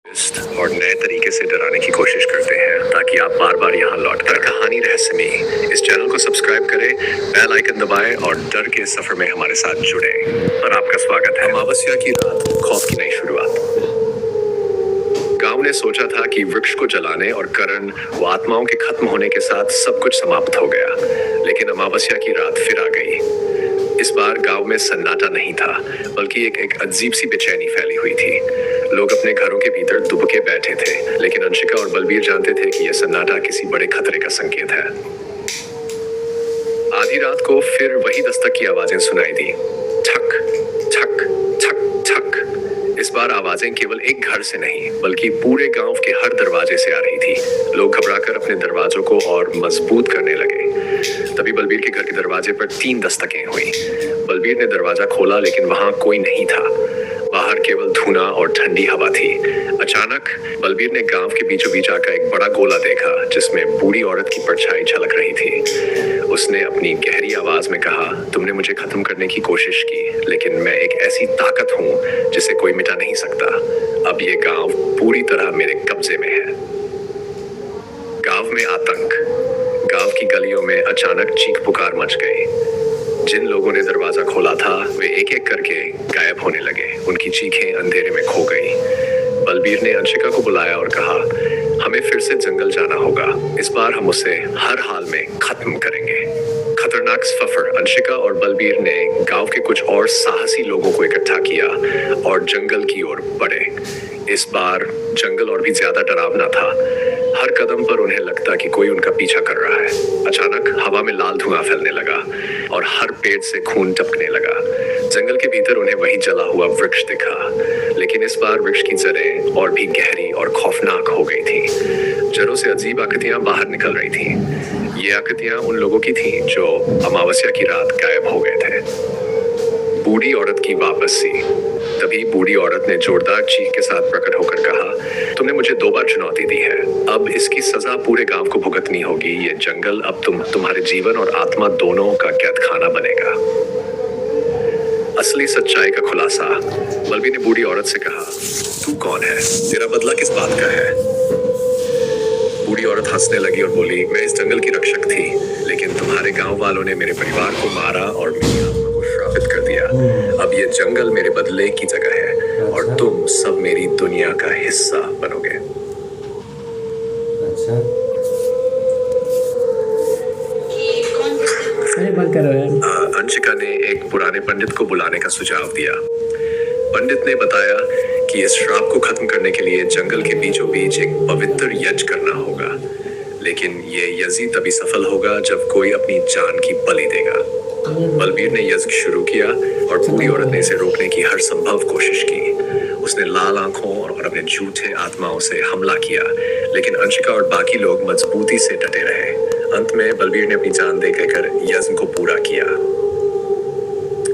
और नए तरीके से डराने की कोशिश करते हैं ताकि आप बार बार यहाँ लौट कर कहानी रहस्यमयी इस चैनल को सब्सक्राइब करें, बेल आइकन दबाएं और डर के सफर में हमारे साथ जुड़े। और आपका स्वागत है। अमावस्या की रात, खौफ की नई शुरुआत। गांव ने सोचा था कि वृक्ष को जलाने और करण व आत्माओं के खत्म होने के साथ सब कुछ समाप्त हो गया, लेकिन अमावस्या की रात फिर आ गई। इस बार गांव में सन्नाटा नहीं था, बल्कि एक अजीब सी बेचैनी फैली हुई थी। लोग अपने घरों के भीतर दुबके बैठे थे, लेकिन अंशिका और बलबीर जानते थे कि यह सन्नाटा किसी बड़े खतरे का संकेत है। आधी रात को फिर वही दस्तक की आवाजें सुनाई दी, ठक ठक ठक ठक। इस बार आवाजें केवल एक घर से नहीं, बल्कि पूरे गांव के हर दरवाजे से आ रही थी। लोग घबराकर अपने दरवाजों को और मजबूत करने लगे। तभी बलबीर के घर के दरवाजे पर 3 दस्तकें हुई। बलबीर ने दरवाजा खोला, लेकिन वहां कोई नहीं था। बाहर केवल धुआं और ठंडी हवा थी। अचानक बलबीर ने गांव के बीचों बीच आकर एक बड़ा गोला देखा, जिसमें बूढ़ी औरत की परछाई झलक रही थी। उसने अपनी गहरी आवाज में कहा, तुमने मुझे खत्म करने की कोशिश की, लेकिन मैं एक ऐसी ताकत हूं जिसे कोई मिटा नहीं सकता। अब ये गांव पूरी तरह मेरे कब्जे में है। गांव में आतंक। गांव की गलियों में अचानक चीख पुकार मच गई। जिन लोगों ने दरवाजा खोला था, वे एक एक करके गायब होने लगे। उनकी चीखें अंधेरे में खो गई। बलबीर ने अंशिका को बुलाया और कहा, हमें फिर से जंगल जाना होगा। इस बार हम उसे हर हाल में खत्म करेंगे। खतरनाक सफर। अंशिका और बलबीर ने गांव के कुछ और साहसी लोगों को इकट्ठा किया और जंगल की ओर बढ़े। इस बार जंगल और भी ज्यादा डरावना था। हर कदम पर उन्हें लगता कि कोई उनका पीछा कर रहा है। अचानक हवा में लाल धुआं फैलने लगा और हर पेड़ से खून टपकने लगा। जंगल के भीतर उन्हें वही जला हुआ वृक्ष दिखा, लेकिन इस बार वृक्ष की जड़ें और भी गहरी और खौफनाक हो गई थी। जड़ों से अजीब आकृतियां बाहर निकल रही थी। ये आकृतियां उन लोगों की थीं जो अमावस्या की रात गायब हो गए थे। बूढ़ी औरत की वापसी। तभी बूढ़ी औरत ने जोरदार चीख के साथ प्रकट होकर कहा, तुमने मुझे 2 बार चुनौती दी है। अब इसकी सजा पूरे गांव को भुगतनी होगी। ये जंगल अब तुम्हारे जीवन और आत्मा दोनों का कैद खाना बनेगा। असली सच्चाई का खुलासा। बलबीर ने बूढ़ी औरत से कहा, तू कौन है? तेरा बदला किस बात का है? बूढ़ी औरत हंसने लगी और बोली, मैं इस जंगल की रक्षक थी, लेकिन तुम्हारे गांव वालों ने मेरे परिवार को मारा और मेरी आत्मा को श्रापित कर दिया। अब ये जंगल मेरे बदले की जगह है और तुम सब मेरी दुनिया का हिस्सा बनोगे। अच्छा, बंद करो यार। अंशिका ने एक पुराने पंडित को बुलाने का सुझाव दिया। पंडित ने बताया कि इस श्राप को खत्म करने के लिए जंगल के बीचों बीच एक पवित्र यज्ञ करना होगा, लेकिन ये यज्ञ तभी सफल होगा जब कोई अपनी जान की बलि देगा। बलबीर ने यज्ञ शुरू किया और बूढ़ी औरत ने इसे रोकने की हर संभव कोशिश की। उसने लाल आंखों और अपने झूठे आत्माओं से हमला किया, लेकिन अंशिका और बाकी लोग मजबूती से डटे रहे। अंत में बलबीर ने अपनी जान देकर यज्ञ को पूरा किया।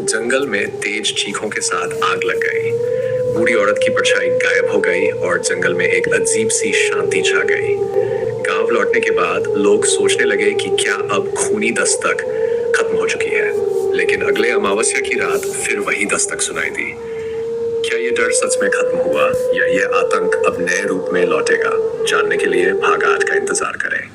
जंगल में तेज चीखों के साथ आग लग गई। बूढ़ी औरत की परछाई गायब हो गई और जंगल में एक अजीब सी शांति छा गई। गांव लौटने के बाद लोग सोचने लगे कि क्या अब खूनी दस्तक खत्म हो चुकी है, लेकिन अगले अमावस्या की रात फिर वही दस्तक सुनाई दी। क्या ये डर सच में खत्म हुआ या ये आतंक अब नए रूप में लौटेगा? जानने के लिए भाग 8 का इंतजार करें।